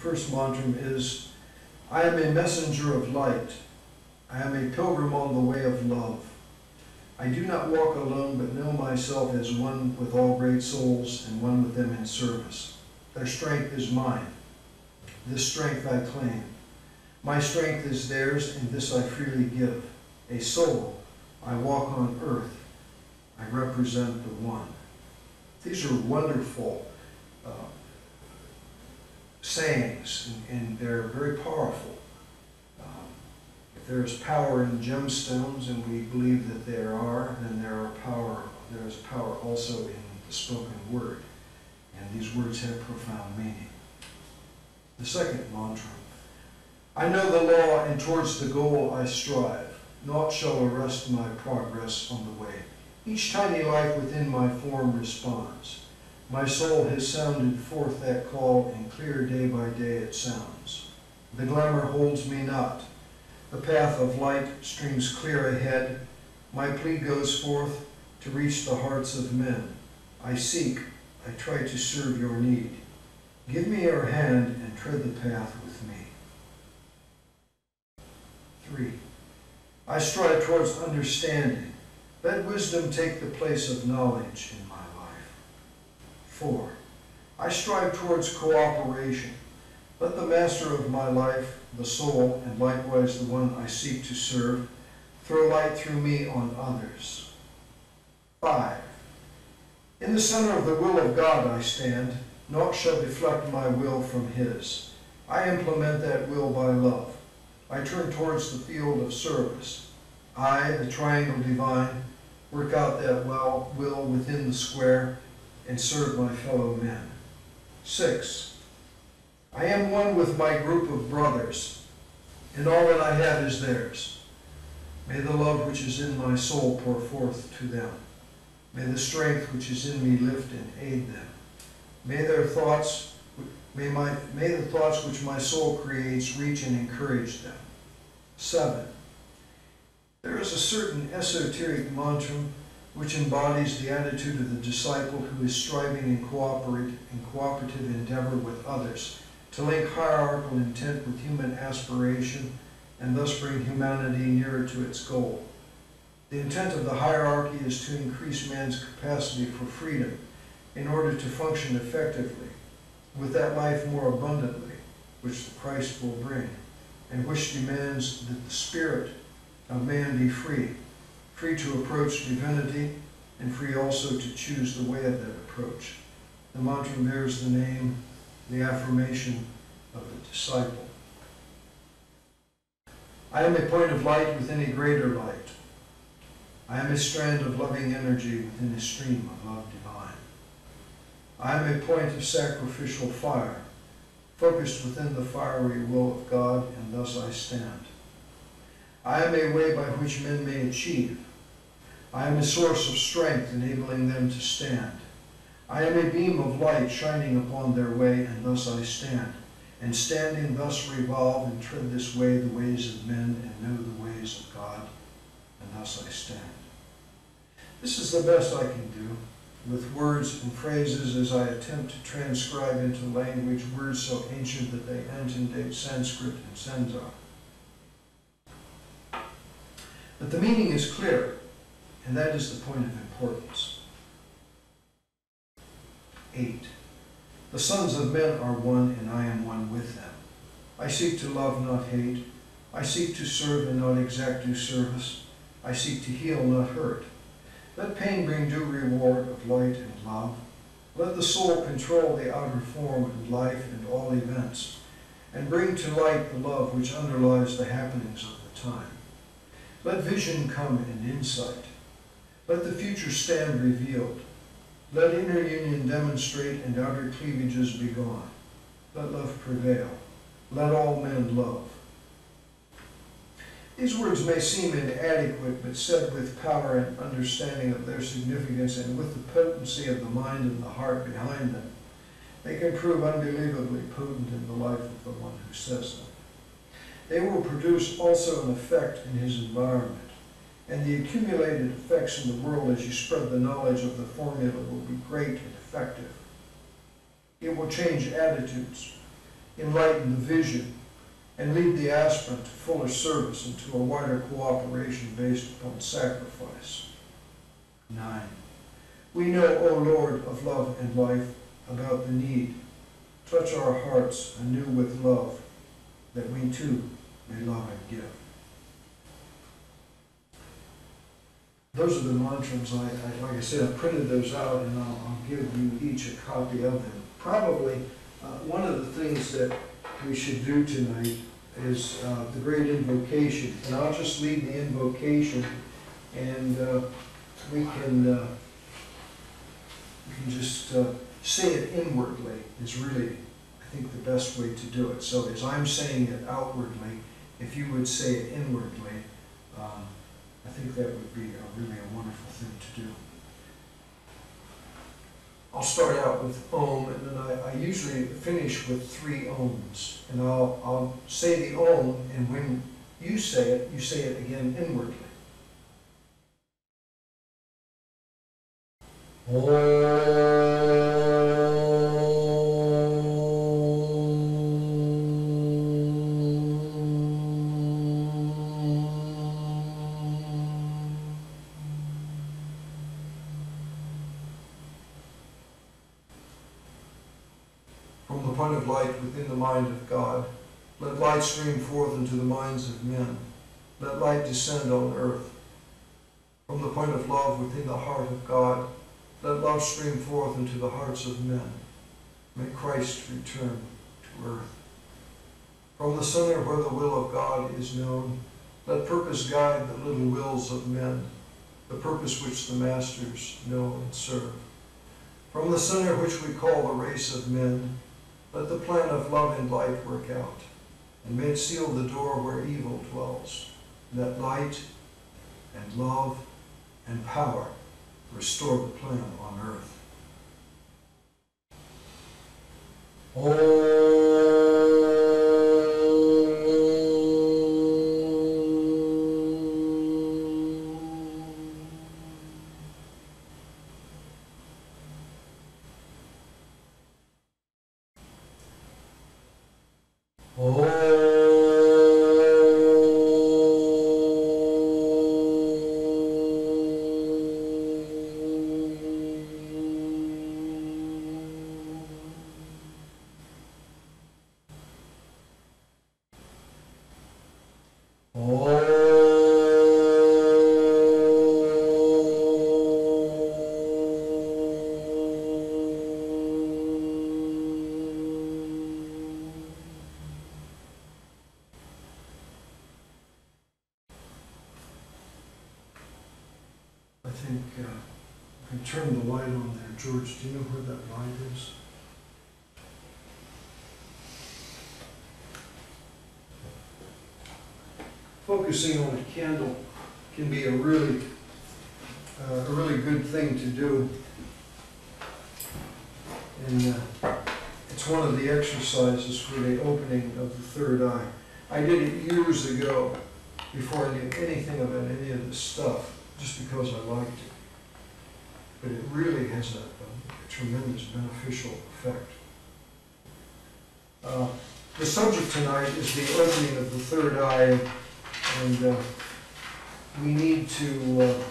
first mantra is, I am a messenger of light. I am a pilgrim on the way of love. I do not walk alone, but know myself as one with all great souls and one with them in service. Their strength is mine. This strength I claim. My strength is theirs, and this I freely give. A soul, I walk on earth. I represent the one. These are wonderful sayings, and they're very powerful. If there is power in gemstones, and we believe that there are, then there is power also in the spoken word. And these words have profound meaning. The second mantra. I know the law, and towards the goal I strive. Naught shall arrest my progress on the way. Each tiny life within my form responds. My soul has sounded forth that call, and clear day by day it sounds. The glamour holds me not. The path of light streams clear ahead. My plea goes forth to reach the hearts of men. I seek, I try to serve your need. Give me your hand and tread the path with me. 3. I strive towards understanding. Let wisdom take the place of knowledge in my life. 4. I strive towards cooperation. Let the master of my life, the soul, and likewise the one I seek to serve, throw light through me on others. 5. In the center of the will of God I stand. Naught shall deflect my will from his. I implement that will by love. I turn towards the field of service. I, the triangle divine, work out that will within the square and serve my fellow men. 6. I am one with my group of brothers, and all that I have is theirs. May the love which is in my soul pour forth to them. May the strength which is in me lift and aid them. May the thoughts which my soul creates reach and encourage them. 7. There is a certain esoteric mantra which embodies the attitude of the disciple who is striving in cooperative endeavor with others to link hierarchical intent with human aspiration and thus bring humanity nearer to its goal. The intent of the hierarchy is to increase man's capacity for freedom in order to function effectively with that life more abundantly, which the Christ will bring, and which demands that the spirit of man be free to approach divinity, and free also to choose the way of that approach. The mantra bears the name, the affirmation of the disciple. I am a point of light within a greater light. I am a strand of loving energy within a stream of love divine. I am a point of sacrificial fire, focused within the fiery will of God, and thus I stand. I am a way by which men may achieve. I am a source of strength, enabling them to stand. I am a beam of light shining upon their way, and thus I stand. And standing thus revolve and tread this way the ways of men, and know the ways of God, and thus I stand. This is the best I can do with words and phrases as I attempt to transcribe into language words so ancient that they antedate Sanskrit and Sanskrit. But the meaning is clear, and that is the point of importance. 8. The sons of men are one, and I am one with them. I seek to love, not hate. I seek to serve and not exact due service. I seek to heal, not hurt. Let pain bring due reward of light and love. Let the soul control the outer form and life and all events, and bring to light the love which underlies the happenings of the time. Let vision come and insight. Let the future stand revealed. Let inner union demonstrate and outer cleavages be gone. Let love prevail. Let all men love. These words may seem inadequate, but said with power and understanding of their significance and with the potency of the mind and the heart behind them, they can prove unbelievably potent in the life of the one who says them. They will produce also an effect in his environment, and the accumulated effects in the world as you spread the knowledge of the formula will be great and effective. It will change attitudes. enlighten the vision, and lead the aspirant to fuller service and to a wider cooperation based upon sacrifice. 9. We know, O Lord of love and life, about the need. Touch our hearts anew with love, that we too may love and give. Those are the mantras. Like I said, I printed those out, and I'll give you each a copy of them. Probably one of the things that we should do tonight is the great invocation. And I'll just lead the invocation, and we can just say it inwardly is really, I think, the best way to do it. So as I'm saying it outwardly, if you would say it inwardly, I think that would be really a wonderful thing to do. I'll start out with Om, and then I usually finish with 3 Oms. And I'll say the Om, and when you say it again inwardly. From the point of light within the mind of God, let light stream forth into the minds of men. Let light descend on earth. From the point of love within the heart of God, let love stream forth into the hearts of men. May Christ return to earth. From the center where the will of God is known, let purpose guide the little wills of men, the purpose which the masters know and serve. From the center which we call the race of men, let the plan of love and light work out, and may it seal the door where evil dwells. Let light and love and power restore the plan on earth. I think I can turn the light on there. George, do you know where that light is? Focusing on a candle can be a really good thing to do. And it's one of the exercises for the opening of the third eye. I did it years ago, before I knew anything about any of this stuff, just because I liked it. But it really has a tremendous beneficial effect. The subject tonight is the opening of the third eye, and we need to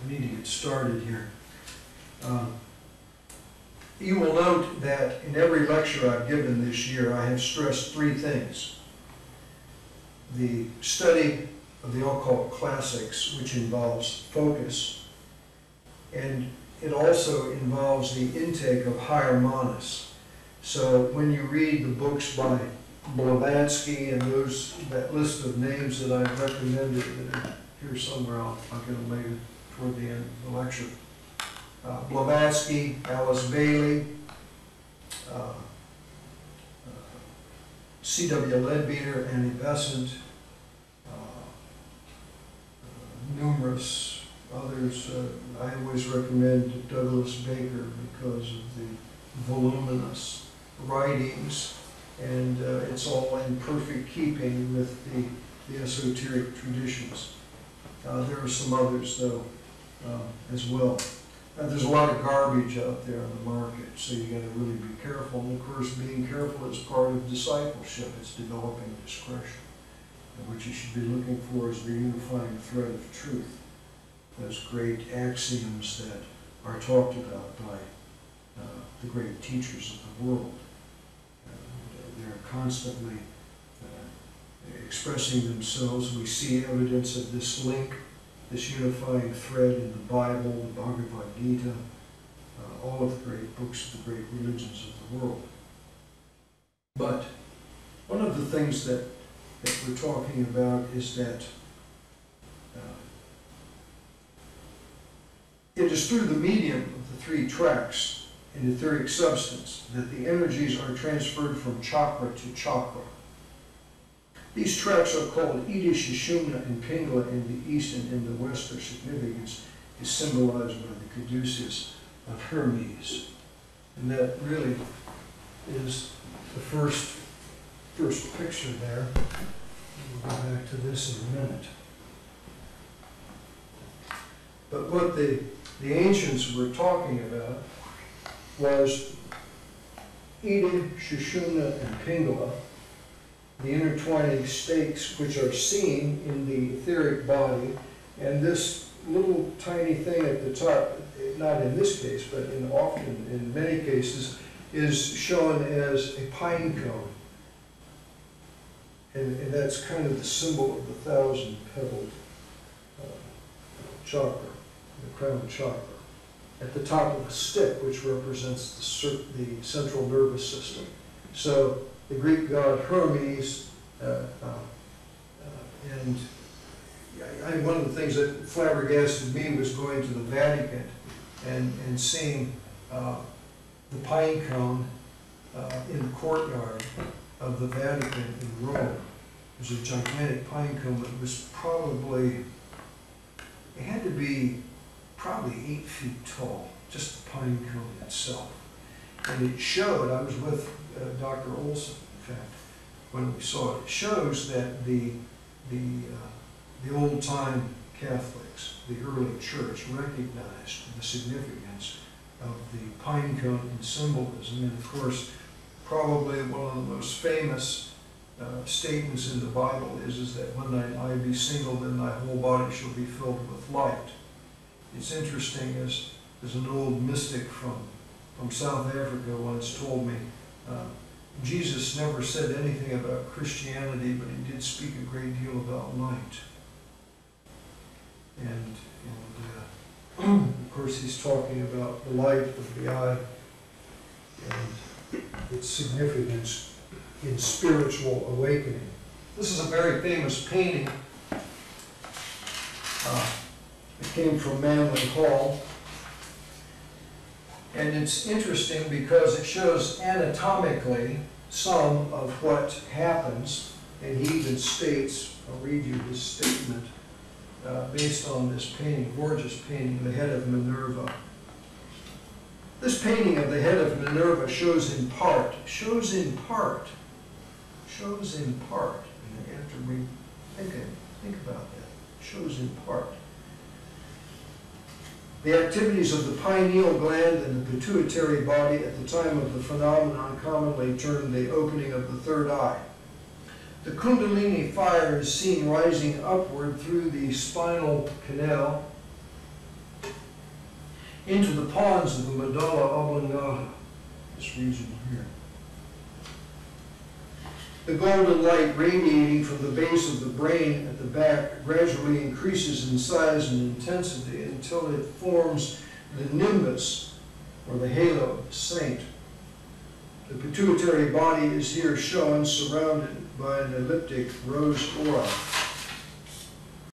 get started here. You will note that in every lecture I've given this year, I have stressed 3 things. The study of the occult classics, which involves focus, and it also involves the intake of higher manas. So when you read the books by Blavatsky and that list of names that I've recommended that are here somewhere, I'll get them later toward the end of the lecture. Blavatsky, Alice Bailey, C.W. Leadbeater, Annie Besant, numerous others. I always recommend Douglas Baker because of the voluminous writings, and it's all in perfect keeping with the esoteric traditions. There are some others, though, as well. There's a lot of garbage out there on the market, so you got to really be careful. And of course, being careful is part of discipleship. It's developing discretion. And what you should be looking for is the unifying thread of truth. Those great axioms that are talked about by the great teachers of the world. They're constantly expressing themselves. We see evidence of this link, this unifying thread in the Bible, the Bhagavad Gita, all of the great books of the great religions of the world. But one of the things that we're talking about is that it is through the medium of the three tracks in etheric substance that the energies are transferred from chakra to chakra. These tracks are called Ida, Sushumna, and Pingala in the East, and in the West their significance is symbolized by the caduceus of Hermes. And that really is the first picture there. We'll go back to this in a minute. But what the ancients were talking about was Ida, Sushumna, and Pingala, the intertwining stakes which are seen in the etheric body, and this little tiny thing at the top, not in this case, but often in many cases, is shown as a pine cone. And that's kind of the symbol of the 1,000-petaled chakra, the crown chakra, at the top of a stick, which represents the central nervous system. So the Greek god Hermes, and one of the things that flabbergasted me was going to the Vatican and seeing the pine cone in the courtyard of the Vatican in Rome. There's a gigantic pine cone that was it had to be probably 8 feet tall, just the pine cone itself. And it showed, I was with Dr. Olson, in fact, when we saw it. It shows that the old-time Catholics, the early church, recognized the significance of the pine cone in symbolism. And of course, probably one of the most famous statements in the Bible is that when I be single, then thy whole body shall be filled with light. It's interesting, as an old mystic from South Africa once told me, Jesus never said anything about Christianity, but he did speak a great deal about light. And of course, he's talking about the light of the eye and its significance in spiritual awakening. This is a very famous painting. It came from Manly Hall. And it's interesting because it shows anatomically some of what happens, and he even states, I'll read you his statement, based on this painting, gorgeous painting, the head of Minerva. This painting of the head of Minerva shows in part, and you have to think about that, shows in part. The activities of the pineal gland and the pituitary body at the time of the phenomenon, commonly termed the opening of the third eye. The Kundalini fire is seen rising upward through the spinal canal into the pons of the medulla oblongata, this region here. The golden light radiating from the base of the brain at the back gradually increases in size and intensity until it forms the nimbus, or the halo of the saint. The pituitary body is here shown, surrounded by an elliptic rose aura.